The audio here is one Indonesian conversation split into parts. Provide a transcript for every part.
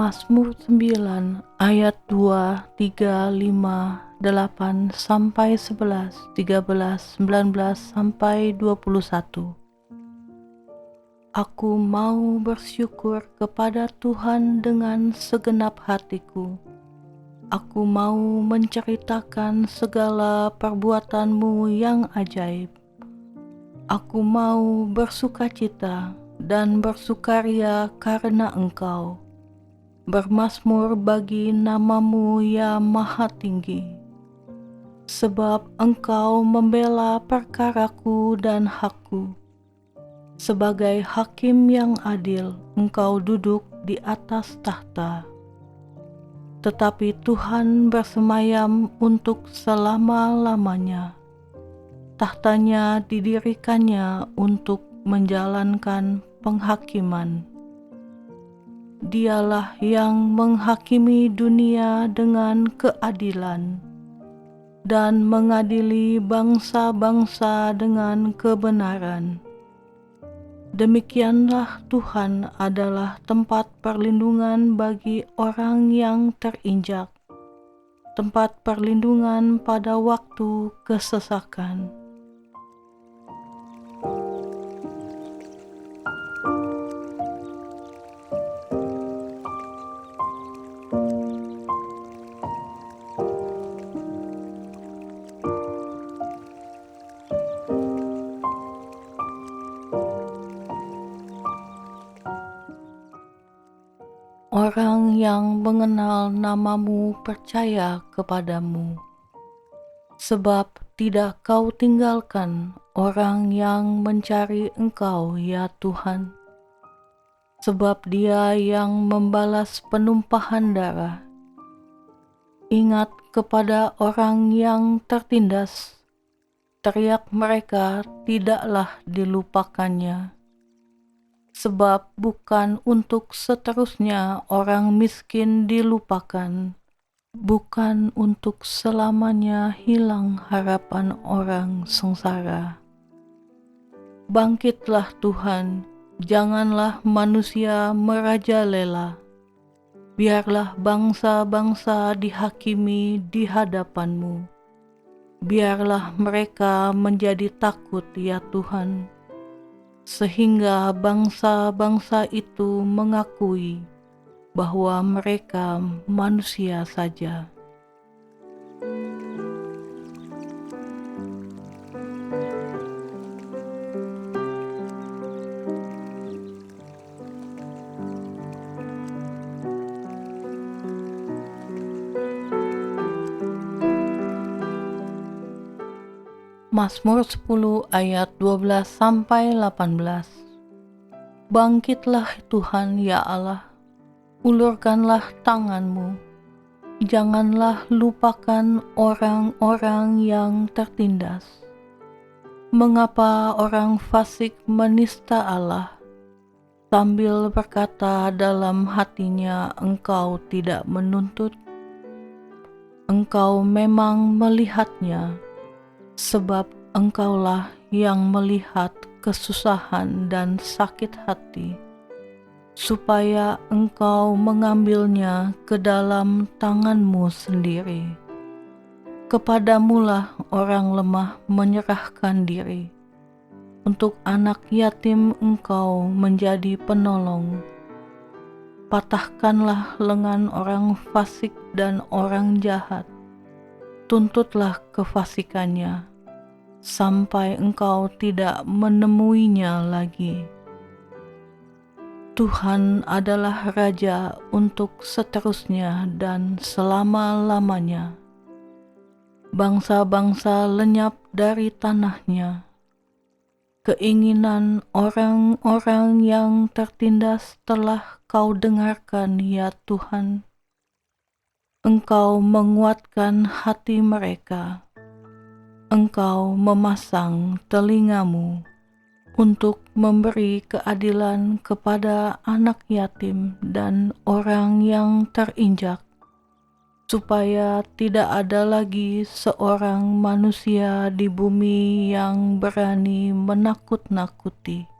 Mazmur 9 ayat 2, 3, 5, 8 sampai 11, 13, 19 sampai 21. Aku mau bersyukur kepada Tuhan dengan segenap hatiku. Aku mau menceritakan segala perbuatan-Mu yang ajaib. Aku mau bersukacita dan bersukaria karena Engkau. Bermazmur bagi nama-Mu ya Maha Tinggi. Sebab Engkau membela perkaraku dan hakku. Sebagai hakim yang adil, Engkau duduk di atas tahta. Tetapi Tuhan bersemayam untuk selama-lamanya. Tahtanya didirikannya untuk menjalankan penghakiman. Dialah yang menghakimi dunia dengan keadilan dan mengadili bangsa-bangsa dengan kebenaran. Demikianlah Tuhan adalah tempat perlindungan bagi orang yang terinjak, tempat perlindungan pada waktu kesesakan. Orang yang mengenal nama-Mu percaya kepadamu, sebab tidak Kau tinggalkan orang yang mencari Engkau ya Tuhan. Sebab Dia yang membalas penumpahan darah. Ingat kepada orang yang tertindas, teriak mereka tidaklah dilupakannya. Sebab bukan untuk seterusnya orang miskin dilupakan, bukan untuk selamanya hilang harapan orang sengsara. Bangkitlah Tuhan, janganlah manusia merajalela. Biarlah bangsa-bangsa dihakimi di hadapan-Mu. Biarlah mereka menjadi takut ya Tuhan, sehingga bangsa-bangsa itu mengakui bahwa mereka manusia saja. Mazmur 10 ayat 12 sampai 18. Bangkitlah Tuhan ya Allah, ulurkanlah tangan-Mu. Janganlah lupakan orang-orang yang tertindas. Mengapa orang fasik menista Allah, sambil berkata dalam hatinya, Engkau tidak menuntut? Engkau memang melihatnya, sebab Engkaulah yang melihat kesusahan dan sakit hati, supaya Engkau mengambilnya ke dalam tangan-Mu sendiri. Kepadamulah orang lemah menyerahkan diri. Untuk anak yatim Engkau menjadi penolong. Patahkanlah lengan orang fasik dan orang jahat. Tuntutlah kefasikannya, sampai Engkau tidak menemuinya lagi. Tuhan adalah Raja untuk seterusnya dan selama-lamanya. Bangsa-bangsa lenyap dari tanahnya. Keinginan orang-orang yang tertindas telah Kau dengarkan ya Tuhan. Engkau menguatkan hati mereka. Engkau memasang telinga-Mu untuk memberi keadilan kepada anak yatim dan orang yang terinjak, supaya tidak ada lagi seorang manusia di bumi yang berani menakut-nakuti.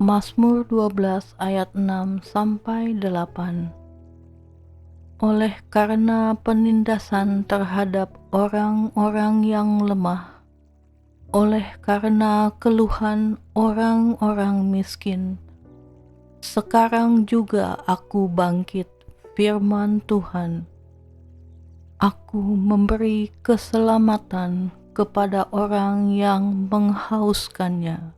Mazmur 12 ayat 6 sampai 8. Oleh karena penindasan terhadap orang-orang yang lemah, oleh karena keluhan orang-orang miskin, sekarang juga aku bangkit, firman Tuhan. Aku memberi keselamatan kepada orang yang menghauskannya.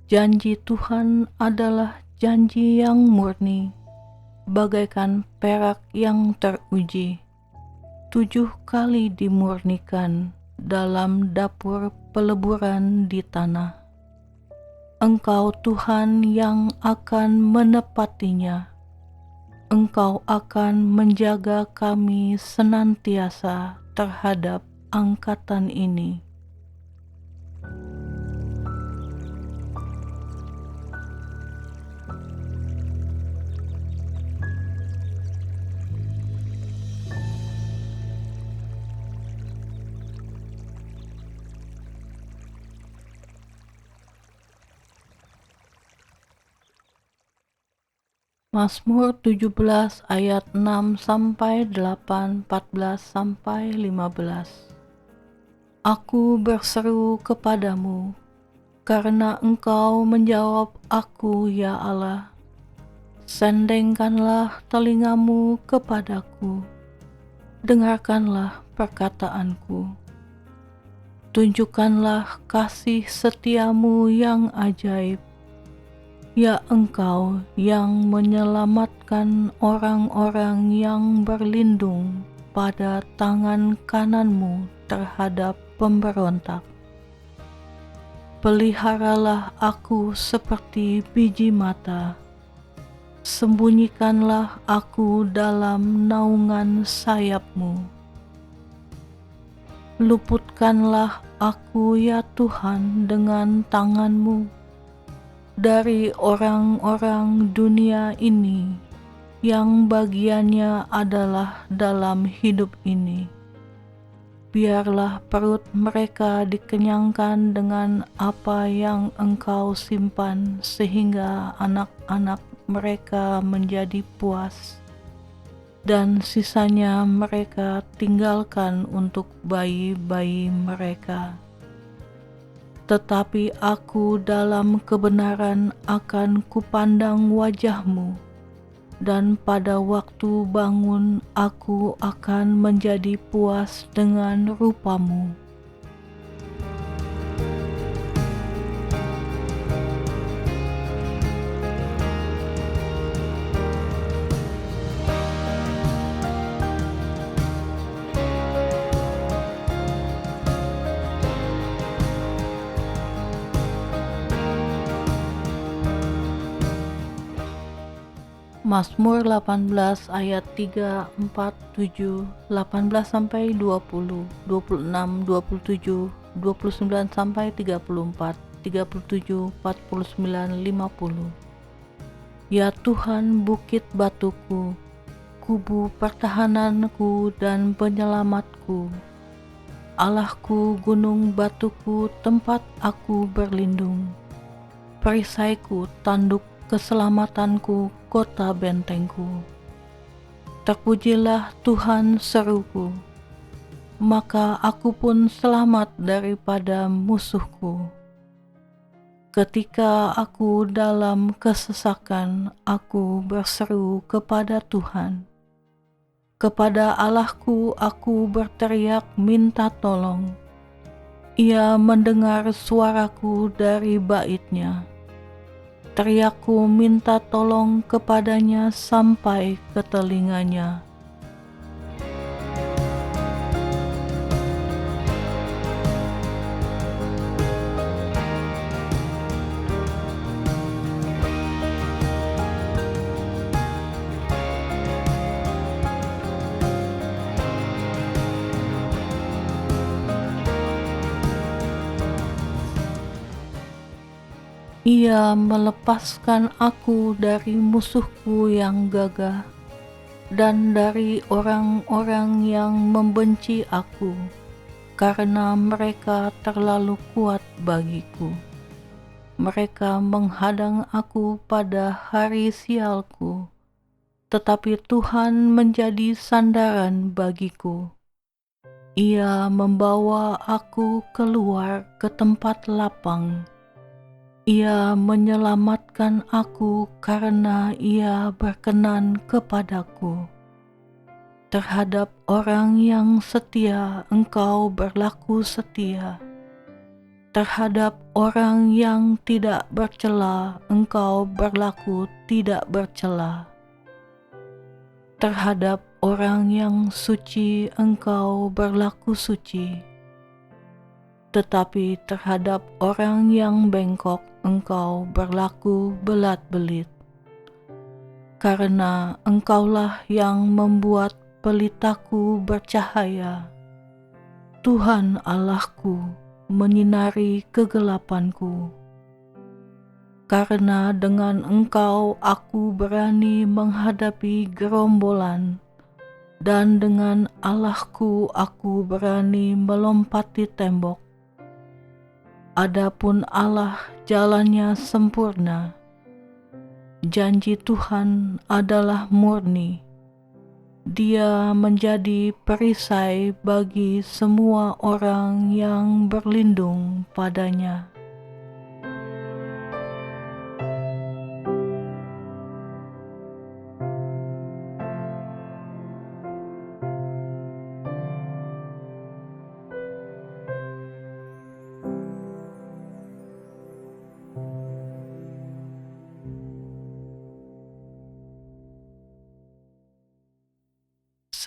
Janji Tuhan adalah janji yang murni, bagaikan perak yang teruji, 7 kali dimurnikan dalam dapur peleburan di tanah. Engkau Tuhan yang akan menepatinya. Engkau akan menjaga kami senantiasa terhadap angkatan ini. Mazmur 17 ayat 6 sampai 8, 14 sampai 15. Aku berseru kepadamu, karena Engkau menjawab aku, ya Allah. Sendengkanlah telingamu kepadaku, dengarkanlah perkataanku. Tunjukkanlah kasih setiamu yang ajaib, ya Engkau yang menyelamatkan orang-orang yang berlindung pada tangan kananmu terhadap pemberontak. Peliharalah aku seperti biji mata, sembunyikanlah aku dalam naungan sayapmu. Luputkanlah aku, ya Tuhan, dengan tanganmu dari orang-orang dunia ini yang bagiannya adalah dalam hidup ini. Biarlah perut mereka dikenyangkan dengan apa yang Engkau simpan, sehingga anak-anak mereka menjadi puas, dan sisanya mereka tinggalkan untuk bayi-bayi mereka. Tetapi aku dalam kebenaran akan kupandang wajah-Mu, dan pada waktu bangun aku akan menjadi puas dengan rupa-Mu. Mazmur 18 ayat 3, 4, 7, 18 sampai 20, 26, 27, 29 sampai 34, 37, 49, 50. Ya Tuhan, bukit batuku, kubu pertahananku dan penyelamatku, Allahku, gunung batuku, tempat aku berlindung, perisaiku, tanduk keselamatanku, kota bentengku. Terpujilah Tuhan, seruku, maka aku pun selamat daripada musuhku. Ketika aku dalam kesesakan, aku berseru kepada Tuhan. Kepada Allahku aku berteriak minta tolong. Ia mendengar suaraku dari bait-Nya. Teriakku minta tolong kepadanya sampai ke telinganya. Ia melepaskan aku dari musuhku yang gagah, dan dari orang-orang yang membenci aku, karena mereka terlalu kuat bagiku. Mereka menghadang aku pada hari sialku, tetapi Tuhan menjadi sandaran bagiku. Ia membawa aku keluar ke tempat lapang. Ia menyelamatkan aku karena Ia berkenan kepadaku. Terhadap orang yang setia, Engkau berlaku setia. Terhadap orang yang tidak bercela, Engkau berlaku tidak bercela. Terhadap orang yang suci, Engkau berlaku suci. Tetapi terhadap orang yang bengkok, Engkau berlaku belat-belit. Karena Engkaulah yang membuat pelitaku bercahaya, Tuhan Allahku menyinari kegelapanku. Karena dengan Engkau aku berani menghadapi gerombolan, dan dengan Allahku aku berani melompati tembok. Adapun Allah jalannya sempurna, janji Tuhan adalah murni. Dia menjadi perisai bagi semua orang yang berlindung padanya.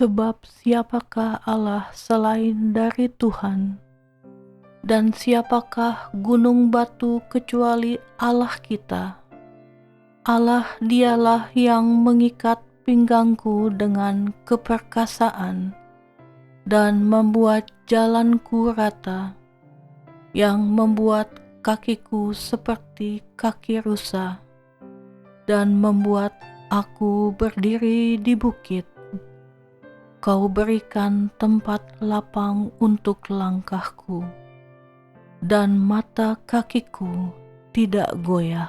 Sebab siapakah Allah selain dari Tuhan? Dan siapakah gunung batu kecuali Allah kita? Allah dialah yang mengikat pinggangku dengan keperkasaan dan membuat jalanku rata, yang membuat kakiku seperti kaki rusa, dan membuat aku berdiri di bukit. Kau berikan tempat lapang untuk langkahku, dan mata kakiku tidak goyah.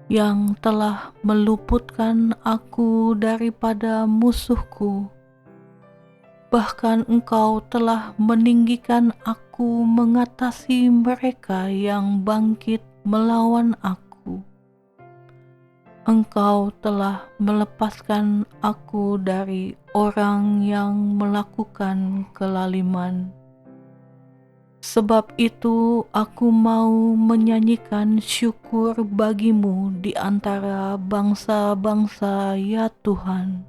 Yang telah meluputkan aku daripada musuhku, bahkan Engkau telah meninggikan aku mengatasi mereka yang bangkit melawan aku. Engkau telah melepaskan aku dari orang yang melakukan kelaliman. Sebab itu aku mau menyanyikan syukur bagimu di antara bangsa-bangsa, ya Tuhan.